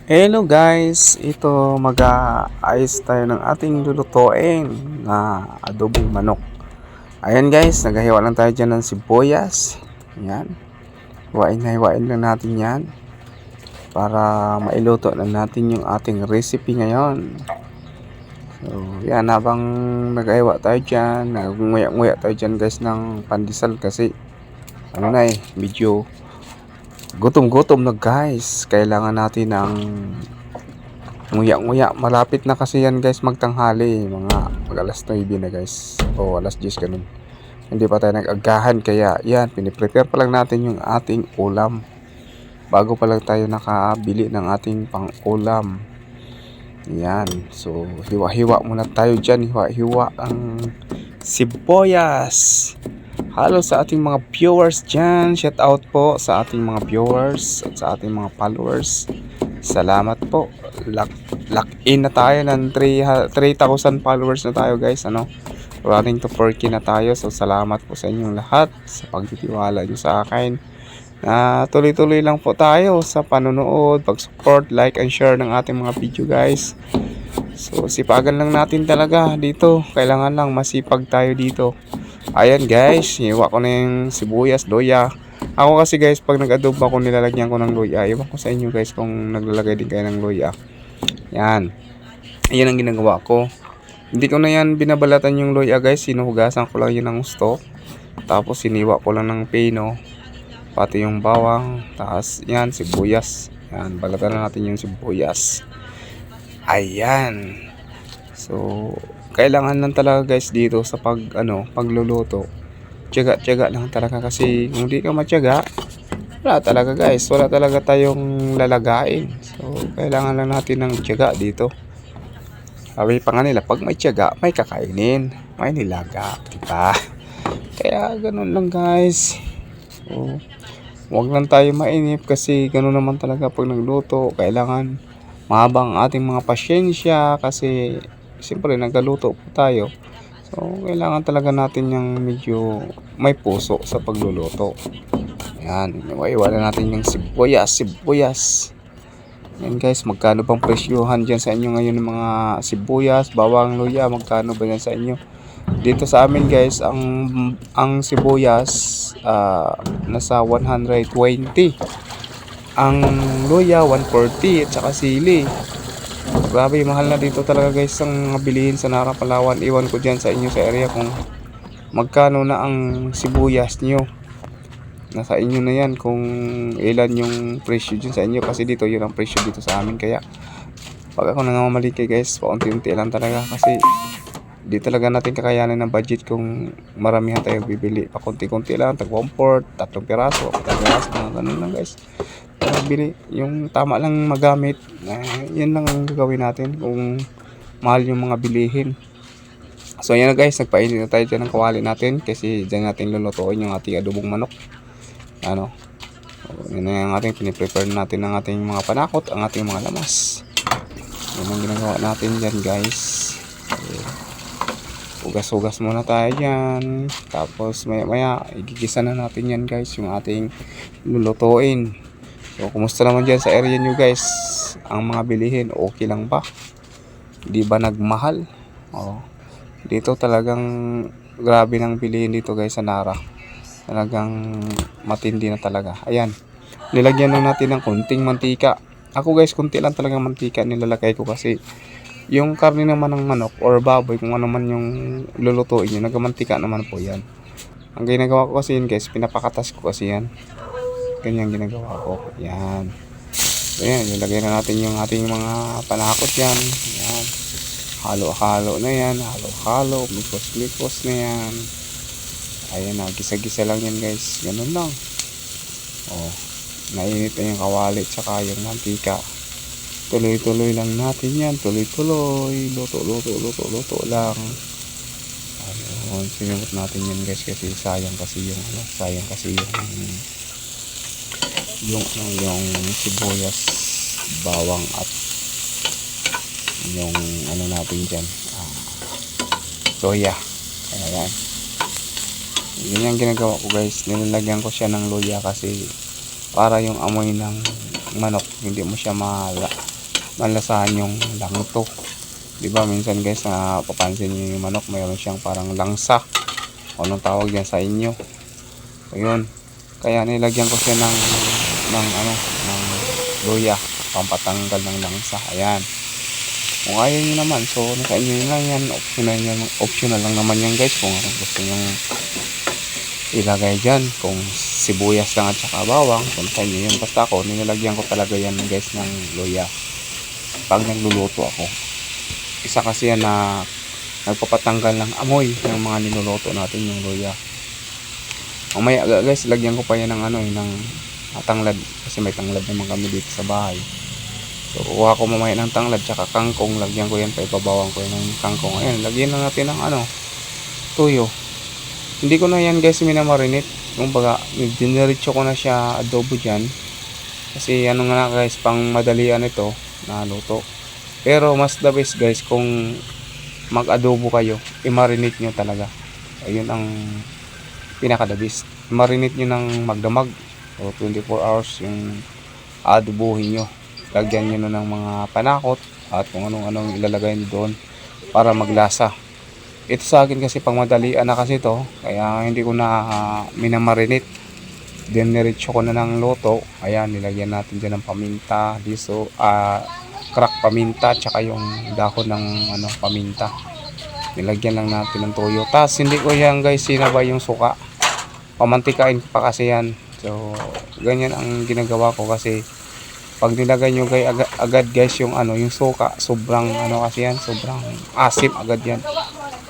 Hello guys, ito mag-aayos tayo ng ating lulutuin na adobong manok. Ayan guys, naghahiwa lang tayo dyan ng sibuyas. Ayan, hiwain lang natin yan para mailuto lang natin yung ating recipe ngayon. So yan, habang naghahiwa tayo dyan, nguya tayo dyan guys ng pandesal kasi medyo gutom na guys. Kailangan natin ng nguya. Malapit na kasi yan guys magtanghali. Mag alas 9 na guys. O alas 10 ganun. Hindi pa tayo nag-agahan. Kaya yan, piniprepare pa lang natin yung ating ulam. Bago pa lang tayo nakabili ng ating pang ulam. Yan. So hiwa-hiwa muna tayo dyan. Hiwa-hiwa ang sibuyas. Hello sa ating mga viewers dyan. Shout out po sa ating mga viewers at sa ating mga followers. Salamat po. Lock in na tayo ng 3,000 followers na tayo guys. Running to 4K na tayo. So salamat po sa inyong lahat sa pagtitiwala nyo sa akin. Tuloy-tuloy lang po tayo sa panonood, pag-support, like and share ng ating mga video guys. So sipagan lang natin talaga dito. Kailangan lang masipag tayo dito. Ayan guys, hiwa ko na yung sibuyas, luya. Ako kasi guys, pag nag-adobo ako, nilalagyan ko ng luya. Iwan ko sa inyo guys kung naglalagay din kayo ng luya. Yan. Ayan ang ginagawa ko. Hindi ko na yan binabalatan yung luya guys. Sinuhugasan ko lang yun ng gusto. Tapos siniwa ko lang ng pino. Pati yung bawang. Tapos yan, sibuyas. Yan, balatan na natin yung sibuyas. Ayan. So kailangan lang talaga guys dito sa pagluluto. Tiyaga lang talaga kasi kung di ka matyaga, wala talaga guys, wala talaga tayong lalagain. So kailangan lang natin ng tiyaga dito. Sabi pa nga nila, pag may tiyaga, may kakainin, may nilaga, diba? Kaya ganun lang guys. So huwag lang tayo mainip kasi ganun naman talaga pag nagluto. Kailangan mahabang ating mga pasyensya kasi siyempre nagluto po tayo. So kailangan talaga natin yung medyo may puso sa pagluluto. Ayan, iwala natin yung sibuyas. Yan guys, magkano bang presyuhan dyan sa inyo ngayon ng mga sibuyas, bawang, luya, magkano ba yan sa inyo? Dito sa amin guys, ang sibuyas nasa 120. Ang luya 140 at saka sili. Grabe, mahal na dito talaga guys ang bilihin sa Nara, Palawan. Iwan ko dyan sa inyo sa area kung magkano na ang sibuyas nyo. Nasa inyo na yan kung ilan yung presyo dyan sa inyo. Kasi dito yun ang presyo dito sa amin. Kaya pag ako nangangamaliki guys, paunti-unti lang talaga. Kasi di talaga natin kakayanin ng budget kung maramihan tayo bibili. Pakunti-kunti lang, tag-1/4, 3 piraso, 4 piraso, mga ganun lang guys. Bili yung tama lang magamit. Yan lang ang gagawin natin kung mahal yung mga bilihin. So yan na guys, nagpainit na tayo dyan ng kawali natin kasi dyan natin lulutuin yung ating adobong manok. So, yun na yung ating piniprepare natin ng ating mga panakot, ang ating mga lamas. Yan ang ginagawa natin dyan guys. Hugas-hugas muna tayo dyan. Tapos maya igigisa na natin yan guys, yung ating lulutuin. So, kumusta naman dyan sa area nyo guys? Ang mga bilihin, okay lang ba? Di ba nagmahal? Dito talagang grabe ng bilihin dito guys sa Nara. Talagang matindi na talaga. Ayan, nilagyan lang natin ng konting mantika. Ako guys, konti lang talagang mantika nilalagay ko kasi yung karne naman ng manok or baboy, kung ano man yung lulutuin nyo, nagamantika naman po yan. Ang ginagawa ko kasi yun guys, pinapakatas ko kasi yan. Ganyan ginagawa ko. Yan. So yan, ilagay na natin yung ating mga panakot yan. Yan. Halo-halo na yan. Halo-halo. Mikos-mikos na yan. Ayan na. Gisa-gisa lang yan guys. Ganun lang. Nainit na yung kawali tsaka yung mantika. Tuloy-tuloy lang natin yan. Tuloy-tuloy. Luto lang. Sinimot natin yan guys kasi sayang kasi yung sibuyas, bawang at yung natin dyan, loya. Ayan, ganyan ginagawa ko guys. Nilalagyan ko siya ng loya kasi para yung amoy ng manok hindi mo siya malasahan yung langto. Di ba minsan guys na papansin niyo yung manok mayroon siyang parang langsa. O anong tawag yan sa inyo? Ayun. Kaya nilagyan ko siya ng luya pampatanggal ng langsa. Ayan. Kung ayaw nyo naman, so nasa inyo lang yan. Optional lang naman yan guys. Kung anong gusto nyo ilagay dyan. Kung sibuyas lang at saka bawang, kung sa inyo yun. Basta ako, nilagyan ko talaga yan guys ng luya pag nagluluto ako. Isa kasi yan na nagpapatanggal ng amoy ng mga niluluto natin yung luya. Mamaya guys, lagyan ko pa yan ng ng tanglad kasi may tanglad naman kami dito sa bahay. So kuha ko mamaya ng tanglad tsaka kangkong, lagyan ko yan pa, ipabawan ko yan ng kangkong. Ayan, lagyan na natin ng tuyo. Hindi ko na yan guys minamarinate. Yung baga, diniretso ko na siya adobo dyan. Kasi nga guys, pang madalian ito na luto. Pero mas the best guys kung mag-adobo kayo, i-marinate nyo talaga. Ayun ang pinaka-the best. I-marinate nyo ng magdamag. So 24 hours yung adobohin nyo. Lagyan nyo ng mga panakot at kung anong ilalagay nyo doon para maglasa. Ito sa akin kasi pang madalian na kasi to, kaya hindi ko na minamarinate. Diniretso ko na ng luto. Ayan, nilagyan natin dyan ng paminta, crack paminta, tsaka yung dahon ng paminta. Nilagyan lang natin ng toyo. Tapos hindi ko yan guys sinabay yung suka. Pamantikain ko pa kasi yan. So ganyan ang ginagawa ko kasi pag nilagay nyo guys agad guys yung yung suka, sobrang kasi yan, sobrang asim agad yan.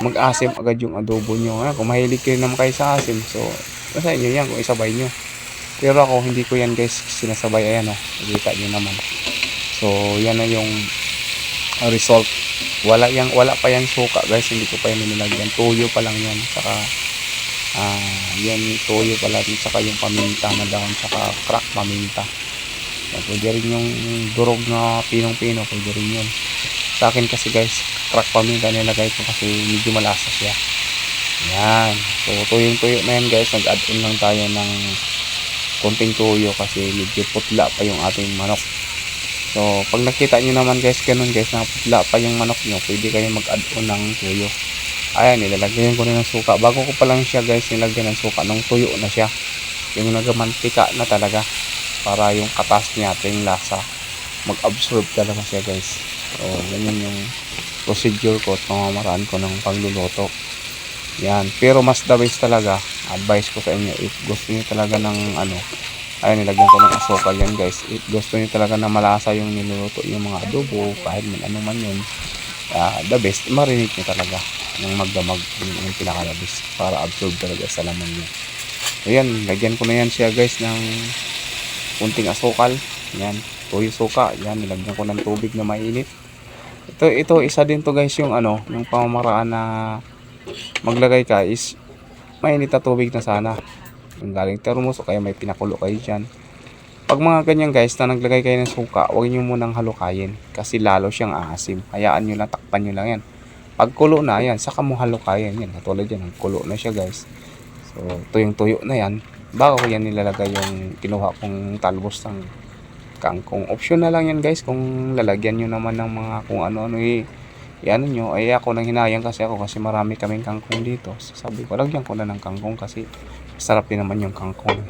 Mag-asim agad yung adobo nyo. Kung mahilig kayo naman kayo sa asim, so nasa inyo yan kung isabay nyo. Pero ako hindi ko yan guys sinasabay. Ayan nakita nyo naman. So yan na yung result. Wala pa yan suka guys, hindi ko pa yan nilagyan. Toyo pa lang yan. Saka yan yung toyo pala, saka yung paminta na dahon, saka crack paminta. Pwede rin yung durog na pinong-pino, pwede rin yun. Sa akin kasi guys, crack paminta nilagay ko kasi medyo malasa siya. Yan. So tuyong-tuyo na yan guys, nag-add-on lang tayo ng konting tuyo kasi medyo putla pa yung ating manok. So pag nakita nyo naman guys, ganun guys, na putla pa yung manok nyo, pwede kayo mag-add-on ng tuyo. Ayan, nilalagyan ko rin ng suka. Bago ko pa lang siya guys nilagyan ng suka, nung tuyo na siya, yung nagamantika na talaga, para yung katas niya ating lasa mag-absorb talaga siya guys. So ganyan yung procedure ko at pamamaraan ko ng pagluluto. Yan, pero mas the best talaga, advice ko sa inyo, if gusto niyo talaga ng ayan, nilagyan ko ng asukal yan guys. If gusto niyo talaga na malasa yung niluluto, yung mga adobo, kahit man yun, the best, marinate nyo talaga ng magdamag, yung pinaka-labis para absorb talaga sa laman nyo. Ayan, lagyan ko na yan siya guys ng kunting asukal. Yan, tuyo suka. Yan, nilagyan ko ng tubig na mainit. Ito isa din to guys yung yung pamamaraan na maglagay ka is mainit na tubig na sana. Yung galing termos o kaya may pinakulo kayo dyan. Pag mga ganyan guys na naglagay kayo ng suka, huwag nyo munang halukayin kasi lalo siyang aasim. Hayaan nyo lang, takpan nyo lang yan. Pag kulo na yan, saka mo halukayin yan. Katulad yan, kulo na siya guys. So tuyong-tuyo na yan. Bago ko yan nilalagay yung kinuha kong talbos ng kangkong. Option na lang yan guys kung lalagyan nyo naman ng mga kung ano-ano yan nyo. Ay ako nang hinayang kasi marami kaming kangkong dito. So, sabi ko, lagyan ko na ng kangkong kasi sarap din naman yung kangkong.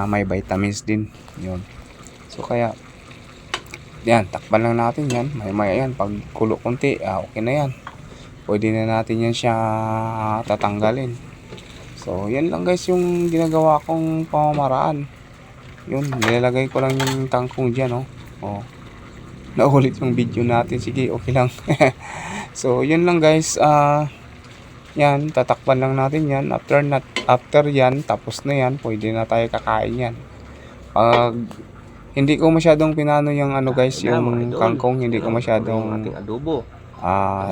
May vitamins din yun. So kaya yan, takpan lang natin yan. May yan, pag kulo konti, okay na yan. Pwede na natin yan siya tatanggalin. So yan lang guys yung ginagawa kong pamamaraan. Yun, nilalagay ko lang yung kangkong dyan naulit yung video natin. Sige, okay lang. So yun lang guys. Yan, tatakpan lang natin yan. After yan, tapos na yan, pwede na tayo kakain yan. Pag hindi ko masyadong pinano yung guys, yung kangkong, hindi ko masyadong ating adobo.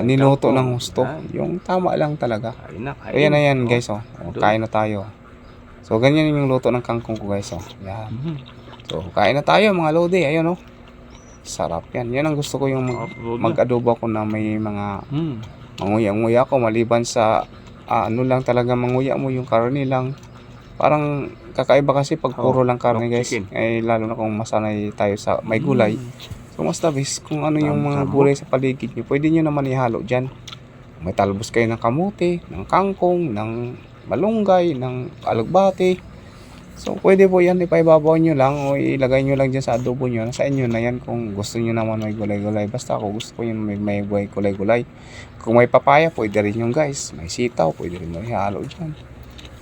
niluto ng husto. Yung tama lang talaga. So yan na yan guys. Kain na tayo. So ganyan yung luto ng kangkong ko guys. Yan. So kain na tayo mga lodi. Ayun sarap yan. Yan ang gusto ko, yung mag-adobo ako na may mga manguya-nguya ako, maliban sa lang talaga manguya mo yung karne lang. Parang kakaiba kasi pag puro lang karne guys. Lalo na kung masanay tayo sa may gulay. So mas tabis kung ano yung mga gulay sa paligid nyo, pwede nyo naman ihalo dyan. May talbos kayo ng kamote, ng kangkong, ng malunggay, ng alugbati. So pwede po yan, ipaibabaw nyo lang o ilagay nyo lang dyan sa adobo nyo. Sa inyo na yan kung gusto nyo naman may gulay-gulay. Basta ako gusto ko yun may gulay-gulay. Kung may papaya, pwede rin yung guys. May sitaw, pwede rin mo ihalo dyan.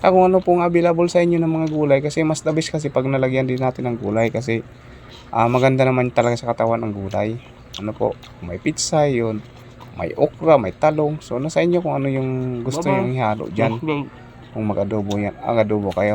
Kung ano pong available sa inyo ng mga gulay. Kasi mas the best kasi pag nalagyan din natin ng gulay. Kasi maganda naman talaga sa katawan ng gulay. Ano po, may pizza yun. May okra, may talong. So nasa inyo kung ano yung gusto nyo ihalo dyan. Kung mag-adobo yan, adobo kayo.